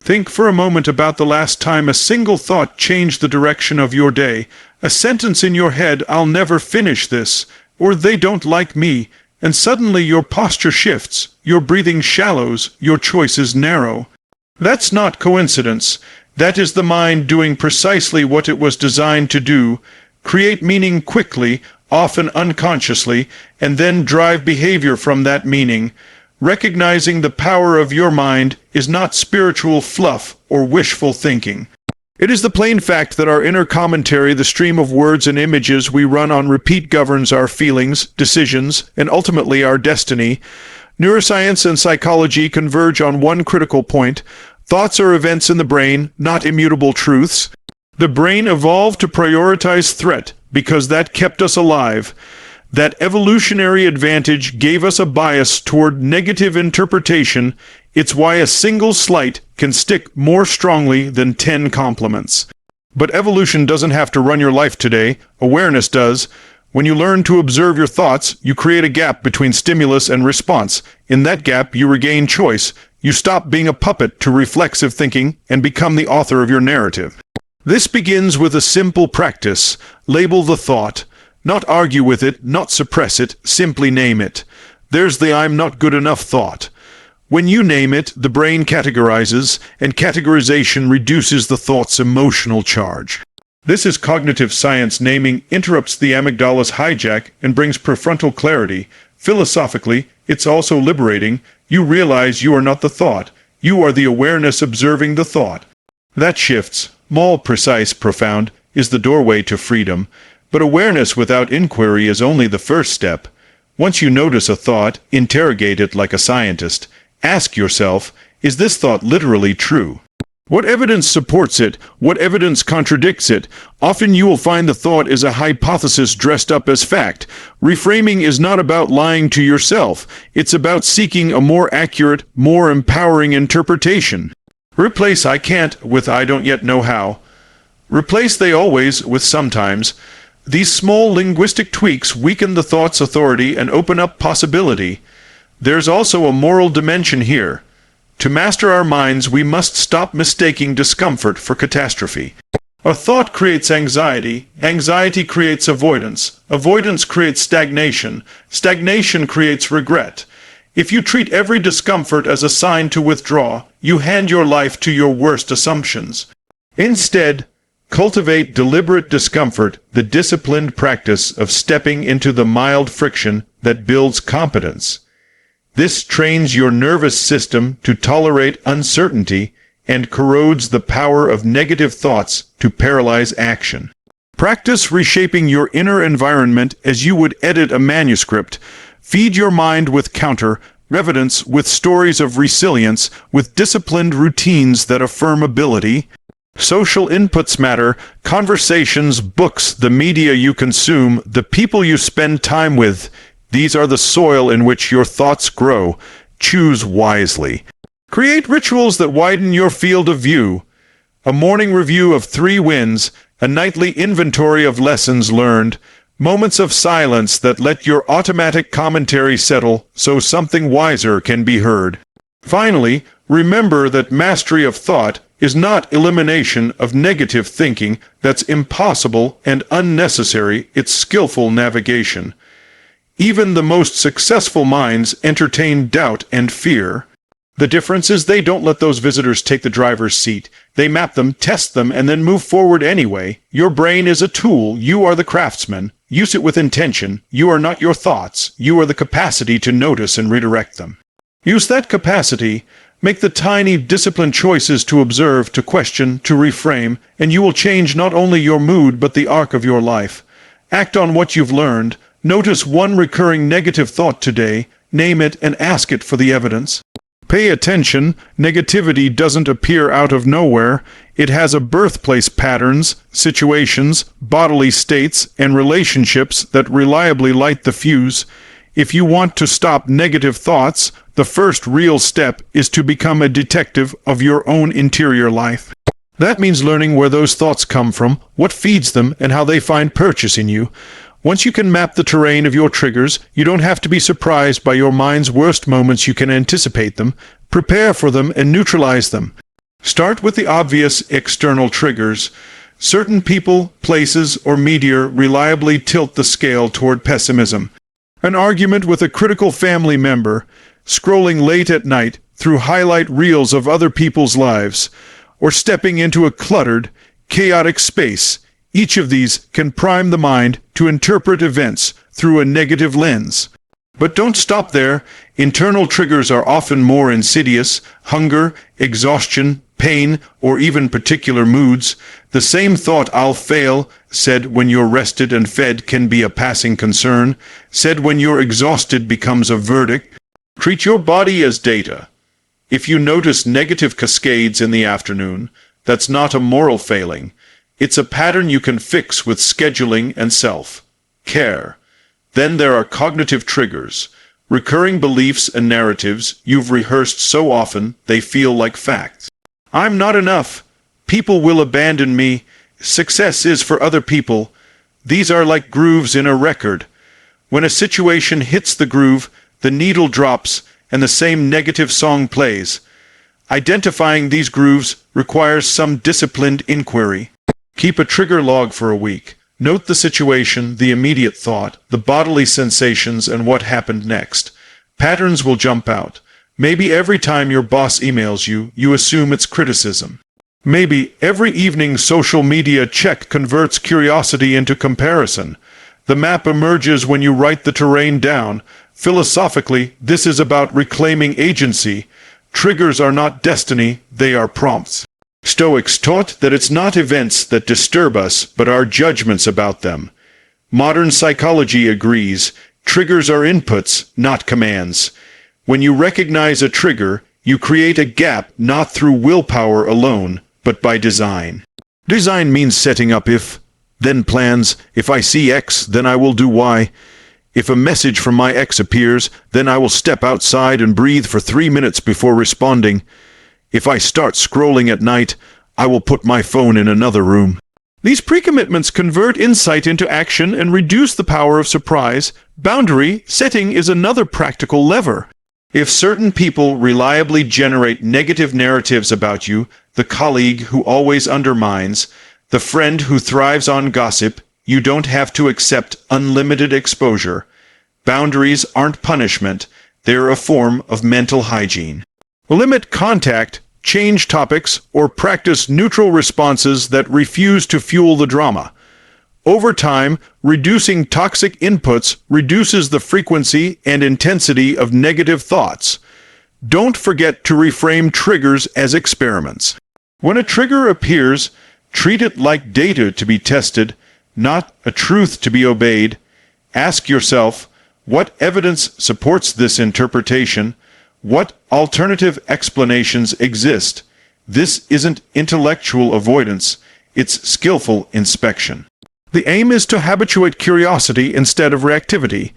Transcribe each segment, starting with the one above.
Think for a moment about the last time a single thought changed the direction of your day. A sentence in your head, "I'll never finish this," or "they don't like me," and suddenly your posture shifts, your breathing shallows, your choices narrow. That's not coincidence. That is the mind doing precisely what it was designed to do: create meaning quickly, often unconsciously, and then drive behavior from that meaning. Recognizing the power of your mind is not spiritual fluff or wishful thinking. It is the plain fact that our inner commentary, the stream of words and images we run on repeat, governs our feelings, decisions, and ultimately our destiny. Neuroscience and psychology converge on one critical point: thoughts are events in the brain, not immutable truths. The brain evolved to prioritize threat because that kept us alive. That evolutionary advantage gave us a bias toward negative interpretation. It's why a single slight can stick more strongly than 10 compliments. But evolution doesn't have to run your life today. Awareness does. When you learn to observe your thoughts, you create a gap between stimulus and response. In that gap, you regain choice. You stop being a puppet to reflexive thinking and become the author of your narrative. This begins with a simple practice. Label the thought. Not argue with it, not suppress it, simply name it. There's the "I'm not good enough" thought. When you name it, the brain categorizes, and categorization reduces the thought's emotional charge. This is cognitive science. Naming interrupts the amygdala's hijack and brings prefrontal clarity. Philosophically, it's also liberating. You realize you are not the thought. You are the awareness observing the thought. That shifts, small, precise, profound, is the doorway to freedom. But awareness without inquiry is only the first step. Once you notice a thought, interrogate it like a scientist. Ask yourself, is this thought literally true? What evidence supports it? What evidence contradicts it? Often you will find the thought is a hypothesis dressed up as fact. Reframing is not about lying to yourself. It's about seeking a more accurate, more empowering interpretation. Replace "I can't" with "I don't yet know how." Replace "they always" with "sometimes." These small linguistic tweaks weaken the thought's authority and open up possibility. There's also a moral dimension here. To master our minds, we must stop mistaking discomfort for catastrophe. A thought creates anxiety. Anxiety creates avoidance. Avoidance creates stagnation. Stagnation creates regret. If you treat every discomfort as a sign to withdraw, you hand your life to your worst assumptions. Instead, cultivate deliberate discomfort, the disciplined practice of stepping into the mild friction that builds competence. This trains your nervous system to tolerate uncertainty and corrodes the power of negative thoughts to paralyze action. Practice reshaping your inner environment as you would edit a manuscript. Feed your mind with counter evidence, with stories of resilience, with disciplined routines that affirm ability. Social inputs matter. Conversations, books, the media you consume, the people you spend time with. These are the soil in which your thoughts grow. Choose wisely. Create rituals that widen your field of view. A morning review of 3 wins, a nightly inventory of lessons learned, moments of silence that let your automatic commentary settle so something wiser can be heard. Finally, remember that mastery of thought is not elimination of negative thinking. That's impossible and unnecessary. It's skillful navigation. Even the most successful minds entertain doubt and fear. The difference is they don't let those visitors take the driver's seat. They map them, test them, and then move forward anyway. Your brain is a tool. You are the craftsman. Use it with intention. You are not your thoughts. You are the capacity to notice and redirect them. Use that capacity. Make the tiny, disciplined choices to observe, to question, to reframe, and you will change not only your mood but the arc of your life. Act on what you've learned. Notice one recurring negative thought today. Name it and ask it for the evidence. Pay attention. Negativity doesn't appear out of nowhere. It has a birthplace: patterns, situations, bodily states, and relationships that reliably light the fuse. If you want to stop negative thoughts, the first real step is to become a detective of your own interior life. That means learning where those thoughts come from, what feeds them, and how they find purchase in you. Once you can map the terrain of your triggers, you don't have to be surprised by your mind's worst moments. You can anticipate them, prepare for them, and neutralize them. Start with the obvious external triggers. Certain people, places, or media reliably tilt the scale toward pessimism. An argument with a critical family member, scrolling late at night through highlight reels of other people's lives, or stepping into a cluttered, chaotic space. Each of these can prime the mind to interpret events through a negative lens. But don't stop there. Internal triggers are often more insidious: hunger, exhaustion, pain, or even particular moods. The same thought "I'll fail," said when you're rested and fed, can be a passing concern. Said when you're exhausted becomes a verdict. Treat your body as data. If you notice negative cascades in the afternoon, that's not a moral failing. It's a pattern you can fix with scheduling and self-care. Then there are cognitive triggers, recurring beliefs and narratives you've rehearsed so often they feel like facts. I'm not enough. People will abandon me. Success is for other people. These are like grooves in a record. When a situation hits the groove, the needle drops and the same negative song plays. Identifying these grooves requires some disciplined inquiry. Keep a trigger log for a week. Note the situation, the immediate thought, the bodily sensations, and what happened next. Patterns will jump out. Maybe every time your boss emails you, you assume it's criticism. Maybe every evening social media check converts curiosity into comparison. The map emerges when you write the terrain down. Philosophically, this is about reclaiming agency. Triggers are not destiny, they are prompts. Stoics taught that it's not events that disturb us, but our judgments about them. Modern psychology agrees. Triggers are inputs, not commands. When you recognize a trigger, you create a gap not through willpower alone, but by design. Design means setting up if, then plans. If I see X, then I will do Y. If a message from my ex appears, then I will step outside and breathe for 3 minutes before responding. If I start scrolling at night, I will put my phone in another room. These pre-commitments convert insight into action and reduce the power of surprise. Boundary setting is another practical lever. If certain people reliably generate negative narratives about you, the colleague who always undermines, the friend who thrives on gossip, you don't have to accept unlimited exposure. Boundaries aren't punishment, they're a form of mental hygiene. Limit contact, change topics, or practice neutral responses that refuse to fuel the drama. Over time, reducing toxic inputs reduces the frequency and intensity of negative thoughts. Don't forget to reframe triggers as experiments. When a trigger appears, treat it like data to be tested, not a truth to be obeyed. Ask yourself, what evidence supports this interpretation? What alternative explanations exist? This isn't intellectual avoidance, it's skillful inspection. The aim is to habituate curiosity instead of reactivity.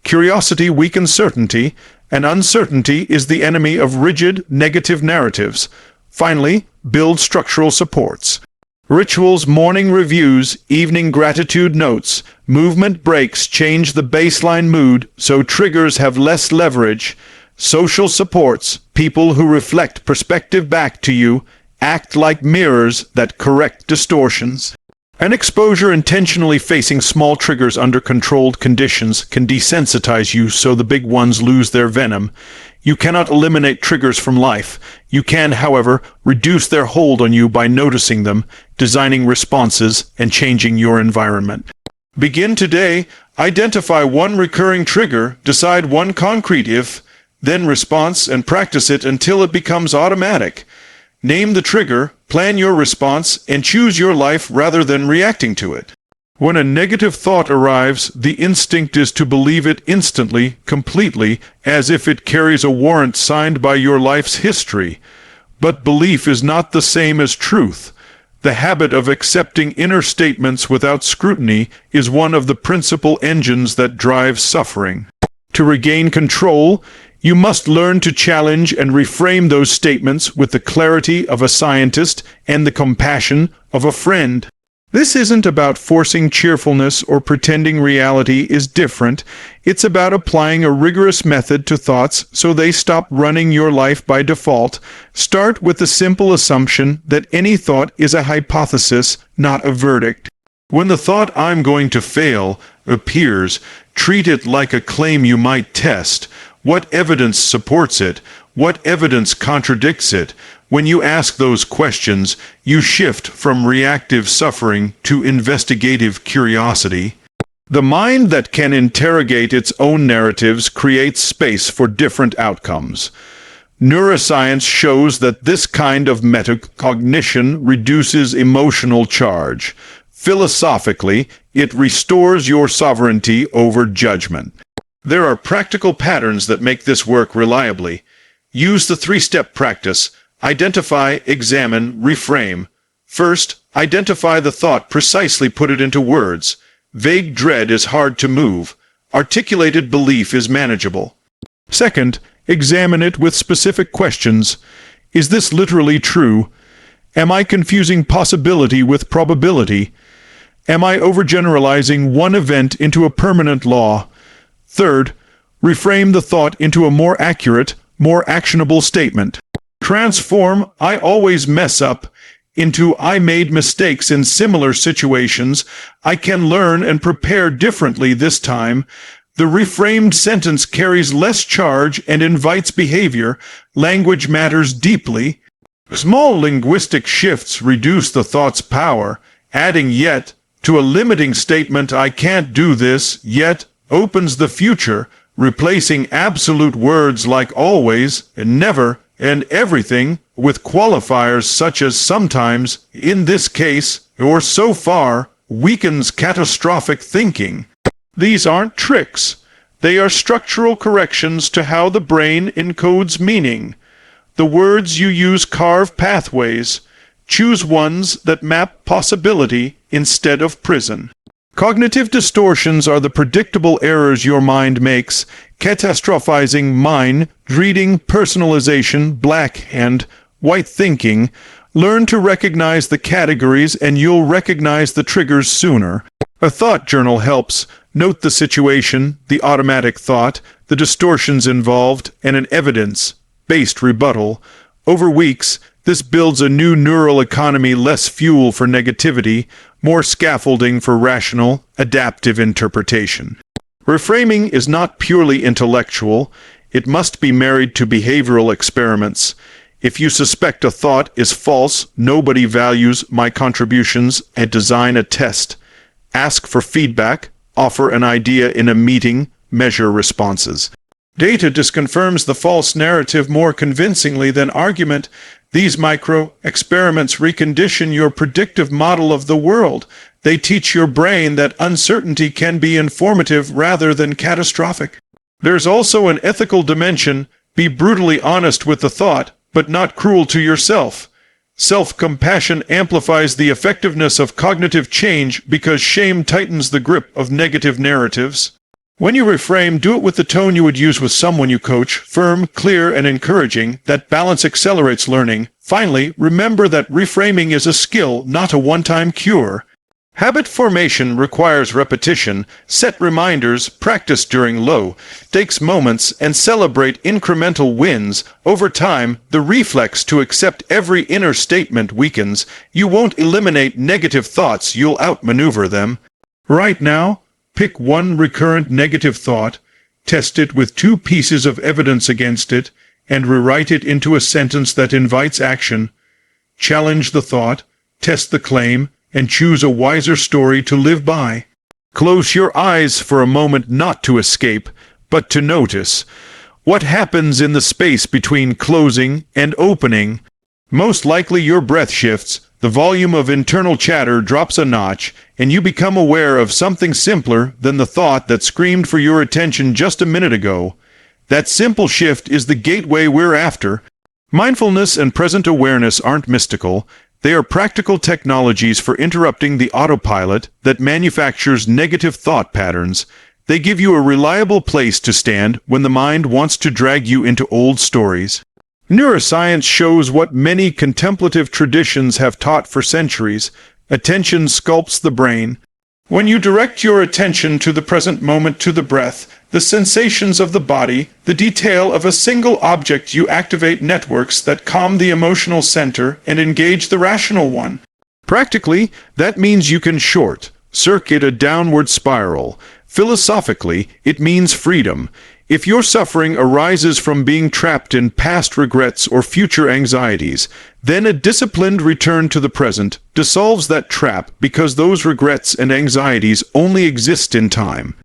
Curiosity weakens certainty, and uncertainty is the enemy of rigid, negative narratives. Finally, build structural supports. Rituals, morning reviews, evening gratitude notes, movement breaks change the baseline mood so triggers have less leverage. Social supports, people who reflect perspective back to you, act like mirrors that correct distortions. An exposure intentionally facing small triggers under controlled conditions can desensitize you so the big ones lose their venom. You cannot eliminate triggers from life. You can, however, reduce their hold on you by noticing them, designing responses, and changing your environment. Begin today. Identify one recurring trigger, decide one concrete if, then response, and practice it until it becomes automatic. Name the trigger, plan your response, and choose your life rather than reacting to it. When a negative thought arrives, the instinct is to believe it instantly, completely, as if it carries a warrant signed by your life's history. But belief is not the same as truth. The habit of accepting inner statements without scrutiny is one of the principal engines that drives suffering. To regain control, you must learn to challenge and reframe those statements with the clarity of a scientist and the compassion of a friend. This isn't about forcing cheerfulness or pretending reality is different. It's about applying a rigorous method to thoughts so they stop running your life by default. Start with the simple assumption that any thought is a hypothesis, not a verdict. When the thought "I'm going to fail" appears, treat it like a claim you might test. What evidence supports it? What evidence contradicts it? When you ask those questions, you shift from reactive suffering to investigative curiosity. The mind that can interrogate its own narratives creates space for different outcomes. Neuroscience shows that this kind of metacognition reduces emotional charge. Philosophically, it restores your sovereignty over judgment. There are practical patterns that make this work reliably. Use the three-step practice. Identify, examine, reframe. First, identify the thought, precisely put it into words. Vague dread is hard to move. Articulated belief is manageable. Second, examine it with specific questions. Is this literally true? Am I confusing possibility with probability? Am I overgeneralizing one event into a permanent law? Third, reframe the thought into a more accurate, more actionable statement. Transform "I always mess up" into "I made mistakes in similar situations. I can learn and prepare differently this time." The reframed sentence carries less charge and invites behavior. Language matters deeply. Small linguistic shifts reduce the thought's power. Adding "yet" to a limiting statement, "I can't do this yet," opens the future. Replacing absolute words like "always" and "never" and "everything" with qualifiers such as "sometimes," "in this case," or "so far" weakens catastrophic thinking. These aren't tricks. They are structural corrections to how the brain encodes meaning. The words you use carve pathways. Choose ones that map possibility instead of prison. Cognitive distortions are the predictable errors your mind makes: catastrophizing, mind reading, personalization, black and white thinking. Learn to recognize the categories and you'll recognize the triggers sooner. A thought journal helps. Note the situation, the automatic thought, the distortions involved, and an evidence-based rebuttal. Over weeks, this builds a new neural economy: less fuel for negativity, more scaffolding for rational, adaptive interpretation. Reframing is not purely intellectual. It must be married to behavioral experiments. If you suspect a thought is false, "nobody values my contributions," and design a test. Ask for feedback, offer an idea in a meeting, measure responses. Data disconfirms the false narrative more convincingly than argument. These micro-experiments recondition your predictive model of the world. They teach your brain that uncertainty can be informative rather than catastrophic. There's also an ethical dimension. Be brutally honest with the thought, but not cruel to yourself. Self-compassion amplifies the effectiveness of cognitive change because shame tightens the grip of negative narratives. When you reframe, do it with the tone you would use with someone you coach: firm, clear, and encouraging. That balance accelerates learning. Finally, remember that reframing is a skill, not a one-time cure. Habit formation requires repetition. Set reminders, practice during low-stakes moments, and celebrate incremental wins. Over time, the reflex to accept every inner statement weakens. You won't eliminate negative thoughts, you'll outmaneuver them. Right now, pick one recurrent negative thought, test it with 2 pieces of evidence against it, and rewrite it into a sentence that invites action. Challenge the thought, test the claim, and choose a wiser story to live by. Close your eyes for a moment, not to escape, but to notice. What happens in the space between closing and opening? Most likely your breath shifts, the volume of internal chatter drops a notch, and you become aware of something simpler than the thought that screamed for your attention just a minute ago. That simple shift is the gateway we're after. Mindfulness and present awareness aren't mystical. They are practical technologies for interrupting the autopilot that manufactures negative thought patterns. They give you a reliable place to stand when the mind wants to drag you into old stories. Neuroscience shows what many contemplative traditions have taught for centuries. Attention sculpts the brain. When you direct your attention to the present moment, to the breath, the sensations of the body, the detail of a single object, you activate networks that calm the emotional center and engage the rational one. Practically, that means you can short-circuit a downward spiral. Philosophically, it means freedom. If your suffering arises from being trapped in past regrets or future anxieties, then a disciplined return to the present dissolves that trap, because those regrets and anxieties only exist in time.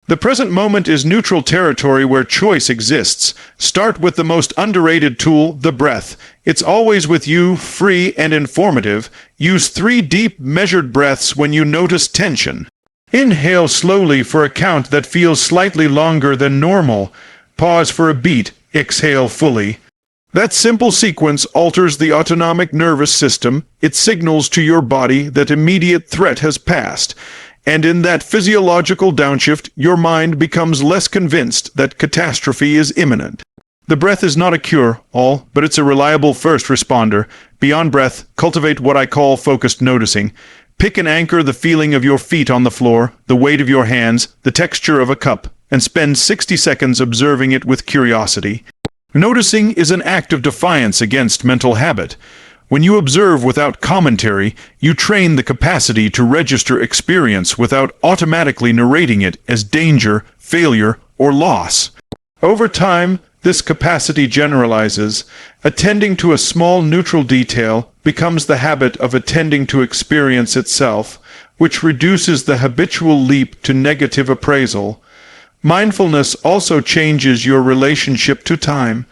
The present moment is neutral territory where choice exists. Start with the most underrated tool, the breath. It's always with you, free and informative. Use 3 deep, measured breaths when you notice tension. Inhale slowly for a count that feels slightly longer than normal. Pause for a beat. Exhale fully. That simple sequence alters the autonomic nervous system. It signals to your body that immediate threat has passed. And in that physiological downshift, your mind becomes less convinced that catastrophe is imminent. The breath is not a cure-all, but it's a reliable first responder. Beyond breath, cultivate what I call focused noticing. Pick and anchor the feeling of your feet on the floor, the weight of your hands, the texture of a cup, and spend 60 seconds observing it with curiosity. Noticing is an act of defiance against mental habit. When you observe without commentary, you train the capacity to register experience without automatically narrating it as danger, failure, or loss. Over time, this capacity generalizes. Attending to a small neutral detail becomes the habit of attending to experience itself, which reduces the habitual leap to negative appraisal. Mindfulness also changes your relationship to time.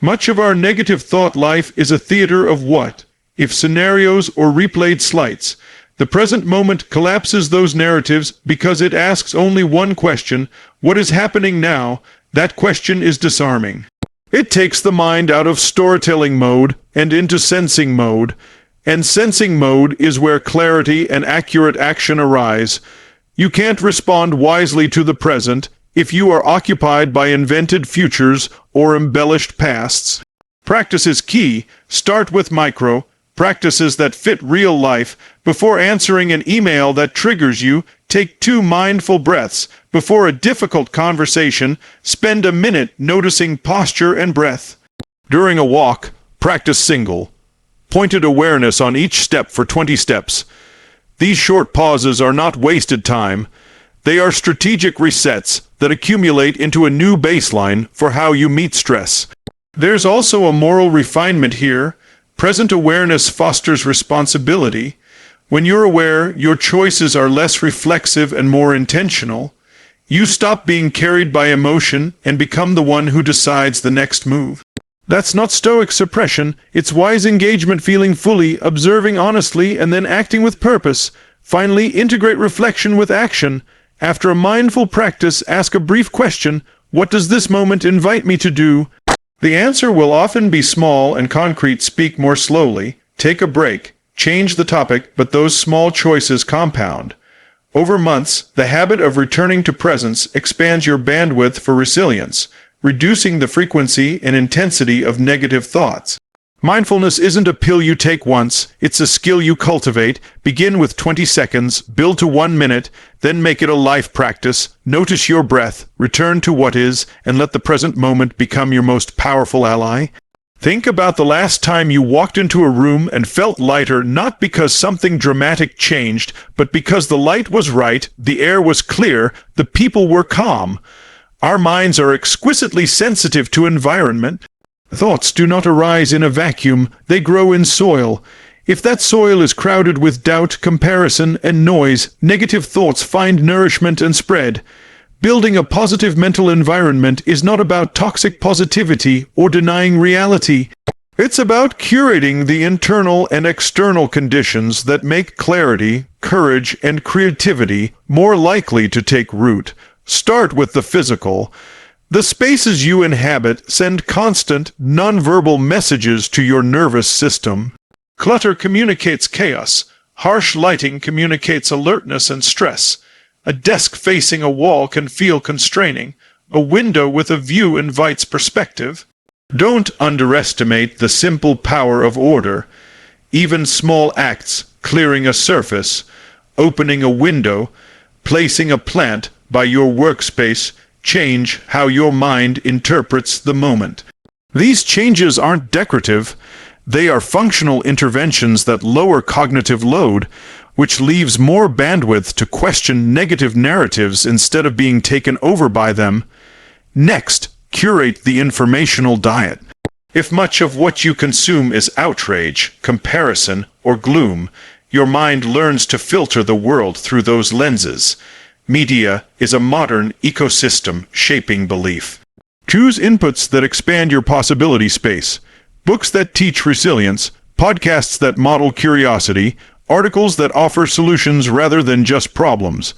Much of our negative thought life is a theater of what-if scenarios or replayed slights. The present moment collapses those narratives because it asks only one question: what is happening now? That question is disarming. It takes the mind out of storytelling mode and into sensing mode, and sensing mode is where clarity and accurate action arise. You can't respond wisely to the present if you are occupied by invented futures or embellished pasts. Practice is key. Start with micro practices that fit real life. Before answering an email that triggers you, take 2 mindful breaths. Before a difficult conversation, spend a minute noticing posture and breath. During a walk, practice single, pointed awareness on each step for 20 steps. These short pauses are not wasted time. They are strategic resets that accumulate into a new baseline for how you meet stress. There's also a moral refinement here. Present awareness fosters responsibility. When you're aware, your choices are less reflexive and more intentional. You stop being carried by emotion and become the one who decides the next move. That's not stoic suppression, it's wise engagement, feeling fully, observing honestly, and then acting with purpose. Finally, integrate reflection with action. After a mindful practice, ask a brief question: what does this moment invite me to do? The answer will often be small and concrete. Speak more slowly, take a break, change the topic, but those small choices compound. Over months, the habit of returning to presence expands your bandwidth for resilience, reducing the frequency and intensity of negative thoughts. Mindfulness isn't a pill you take once, it's a skill you cultivate. Begin with 20 seconds, build to 1 minute, then make it a life practice. Notice your breath, return to what is, and let the present moment become your most powerful ally. Think about the last time you walked into a room and felt lighter, not because something dramatic changed, but because the light was right, the air was clear, the people were calm. Our minds are exquisitely sensitive to environment. Thoughts do not arise in a vacuum, they grow in soil. If that soil is crowded with doubt, comparison, and noise, negative thoughts find nourishment and spread. Building a positive mental environment is not about toxic positivity or denying reality. It's about curating the internal and external conditions that make clarity, courage, and creativity more likely to take root. Start with the physical. The spaces you inhabit send constant, nonverbal messages to your nervous system. Clutter communicates chaos. Harsh lighting communicates alertness and stress. A desk facing a wall can feel constraining. A window with a view invites perspective. Don't underestimate the simple power of order. Even small acts, clearing a surface, opening a window, placing a plant by your workspace change how your mind interprets the moment. These changes aren't decorative. They are functional interventions that lower cognitive load, which leaves more bandwidth to question negative narratives instead of being taken over by them. Next, curate the informational diet. If much of what you consume is outrage, comparison, or gloom, your mind learns to filter the world through those lenses. Media is a modern ecosystem shaping belief. Choose inputs that expand your possibility space. Books that teach resilience, podcasts that model curiosity, articles that offer solutions rather than just problems.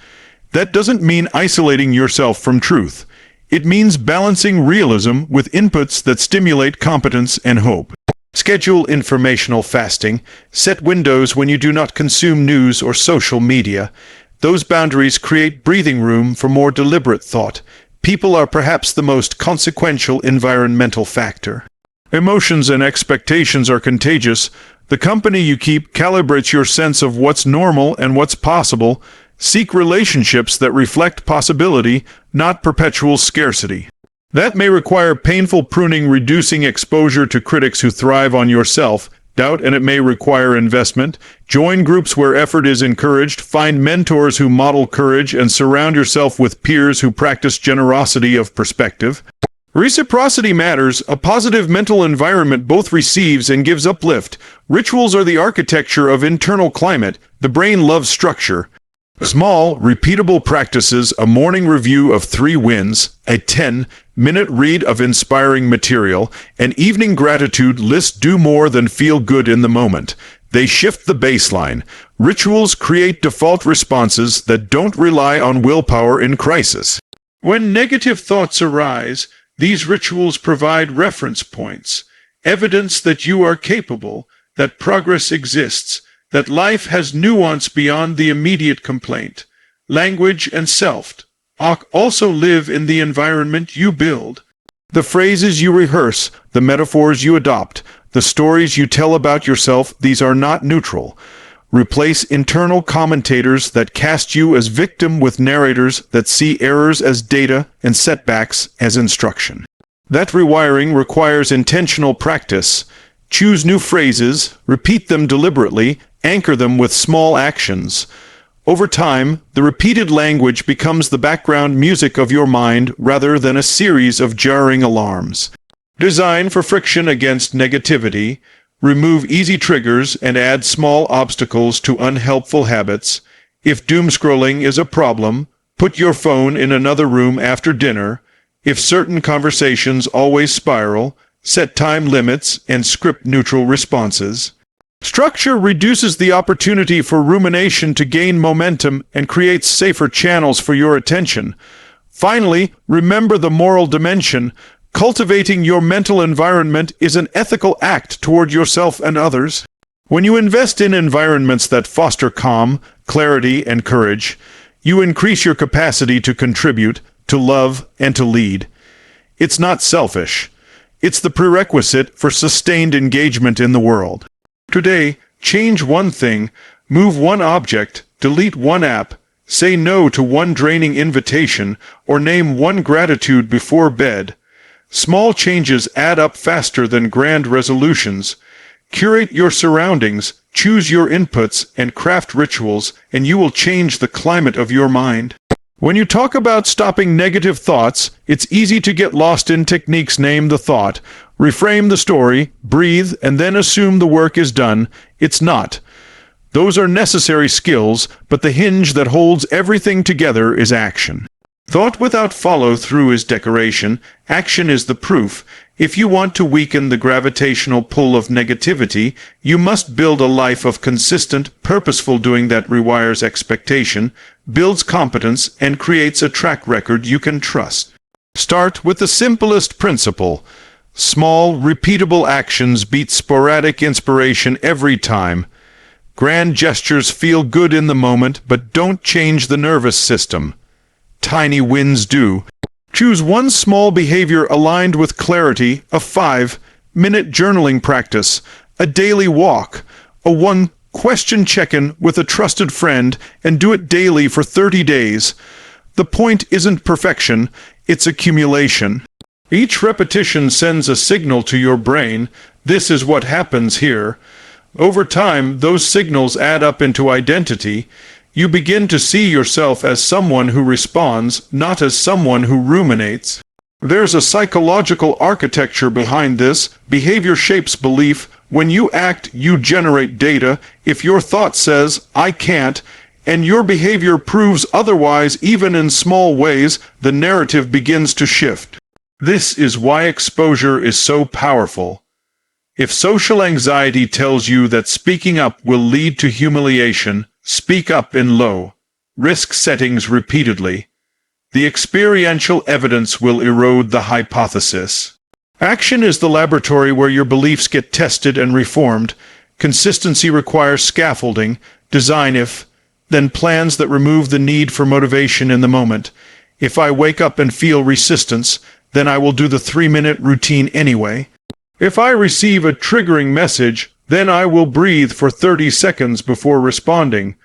That doesn't mean isolating yourself from truth. It means balancing realism with inputs that stimulate competence and hope. Schedule informational fasting. Set windows when you do not consume news or social media. Those boundaries create breathing room for more deliberate thought. People are perhaps the most consequential environmental factor. Emotions and expectations are contagious. The company you keep calibrates your sense of what's normal and what's possible. Seek relationships that reflect possibility, not perpetual scarcity. That may require painful pruning, reducing exposure to critics who thrive on your self-doubt, and it may require investment. Join groups where effort is encouraged, find mentors who model courage, and surround yourself with peers who practice generosity of perspective. Reciprocity matters. A positive mental environment both receives and gives uplift. Rituals are the architecture of internal climate. The brain loves structure. Small, repeatable practices, a morning review of 3 wins, a 10-minute read of inspiring material, an evening gratitude list do more than feel good in the moment. They shift the baseline. Rituals create default responses that don't rely on willpower in crisis. When negative thoughts arise, these rituals provide reference points, evidence that you are capable, that progress exists, that life has nuance beyond the immediate complaint. Language and self also live in the environment you build. The phrases you rehearse, the metaphors you adopt, the stories you tell about yourself, these are not neutral. Replace internal commentators that cast you as victim with narrators that see errors as data and setbacks as instruction. That rewiring requires intentional practice. Choose new phrases, repeat them deliberately, anchor them with small actions. Over time, the repeated language becomes the background music of your mind rather than a series of jarring alarms. Design for friction against negativity. Remove easy triggers and add small obstacles to unhelpful habits. If doom scrolling is a problem, put your phone in another room after dinner. If certain conversations always spiral, set time limits and script neutral responses. Structure reduces the opportunity for rumination to gain momentum and creates safer channels for your attention. Finally, remember the moral dimension. Cultivating your mental environment is an ethical act toward yourself and others. When you invest in environments that foster calm, clarity, and courage, you increase your capacity to contribute, to love, and to lead. It's not selfish. It's the prerequisite for sustained engagement in the world. Today, change one thing, move one object, delete one app, say no to one draining invitation, or name one gratitude before bed. Small changes add up faster than grand resolutions. Curate your surroundings, choose your inputs, and craft rituals, and you will change the climate of your mind. When you talk about stopping negative thoughts, it's easy to get lost in techniques. Name the thought, reframe the story, breathe, and then assume the work is done. It's not. Those are necessary skills, but the hinge that holds everything together is action. Thought without follow-through is decoration. Action is the proof. If you want to weaken the gravitational pull of negativity, you must build a life of consistent, purposeful doing that rewires expectation, builds competence, and creates a track record you can trust. Start with the simplest principle. Small, repeatable actions beat sporadic inspiration every time. Grand gestures feel good in the moment, but don't change the nervous system. Tiny wins do. Choose one small behavior aligned with clarity, a 5-minute journaling practice, a daily walk, a 1 Question check-in with a trusted friend and do it daily for 30 days. The point isn't perfection, it's accumulation. Each repetition sends a signal to your brain. This is what happens here. Over time, those signals add up into identity. You begin to see yourself as someone who responds, not as someone who ruminates. There's a psychological architecture behind this. Behavior shapes belief. When you act, you generate data. If your thought says, "I can't," and your behavior proves otherwise even in small ways, the narrative begins to shift. This is why exposure is so powerful. If social anxiety tells you that speaking up will lead to humiliation, speak up in low risk settings repeatedly. The experiential evidence will erode the hypothesis. Action is the laboratory where your beliefs get tested and reformed. Consistency requires scaffolding, design then plans that remove the need for motivation in the moment. If I wake up and feel resistance, then I will do the 3-minute routine anyway. If I receive a triggering message, then I will breathe for 30 seconds before responding.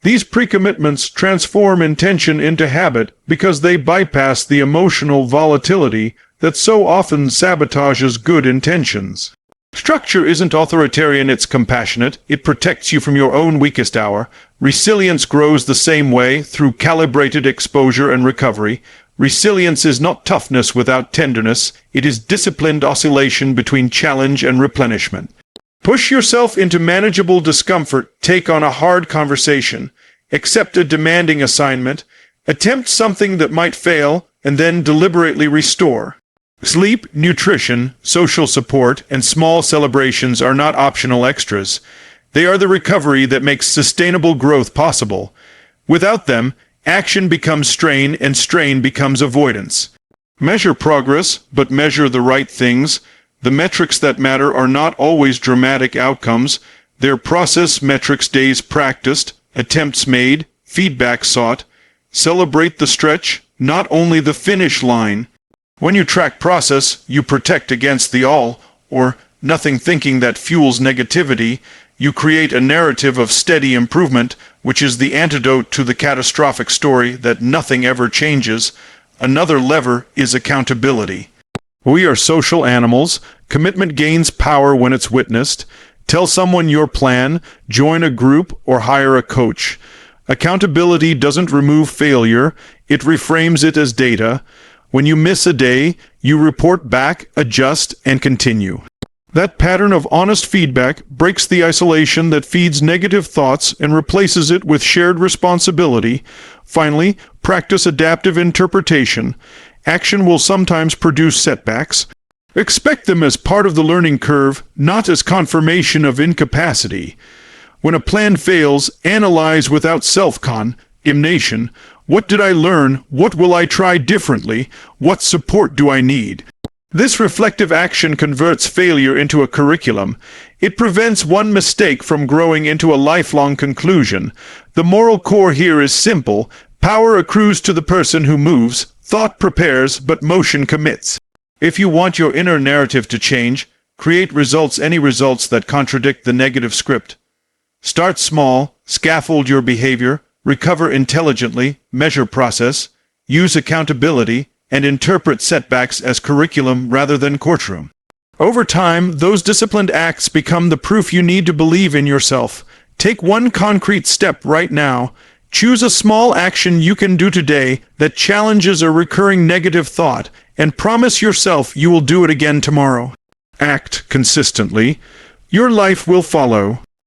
These pre-commitments transform intention into habit because they bypass the emotional volatility that so often sabotages good intentions. Structure isn't authoritarian, it's compassionate. It protects you from your own weakest hour. Resilience grows the same way, through calibrated exposure and recovery. Resilience is not toughness without tenderness. It is disciplined oscillation between challenge and replenishment. Push yourself into manageable discomfort. Take on a hard conversation. Accept a demanding assignment. Attempt something that might fail, and then deliberately restore. Sleep, nutrition, social support, and small celebrations are not optional extras. They are the recovery that makes sustainable growth possible. Without them, action becomes strain, and strain becomes avoidance. Measure progress, but measure the right things. The metrics that matter are not always dramatic outcomes. They're process metrics: days practiced, attempts made, feedback sought. Celebrate the stretch, not only the finish line. When you track process, you protect against the all or nothing thinking that fuels negativity. You create a narrative of steady improvement, which is the antidote to the catastrophic story that nothing ever changes. Another lever is accountability. We are social animals. Commitment gains power when it's witnessed. Tell someone your plan, join a group, or hire a coach. Accountability doesn't remove failure, it reframes it as data. When you miss a day, you report back, adjust, and continue. That pattern of honest feedback breaks the isolation that feeds negative thoughts and replaces it with shared responsibility. Finally, practice adaptive interpretation. Action will sometimes produce setbacks. Expect them as part of the learning curve, not as confirmation of incapacity. When a plan fails, analyze without self-condemnation. What did I learn? What will I try differently? What support do I need? This reflective action converts failure into a curriculum. It prevents one mistake from growing into a lifelong conclusion. The moral core here is simple. Power accrues to the person who moves. Thought prepares, but motion commits. If you want your inner narrative to change, create any results that contradict the negative script. Start small, scaffold your behavior, recover intelligently, measure process, use accountability, and interpret setbacks as curriculum rather than courtroom. Over time, those disciplined acts become the proof you need to believe in yourself. Take one concrete step right now. Choose a small action you can do today that challenges a recurring negative thought, and promise yourself you will do it again tomorrow. Act consistently. Your life will follow.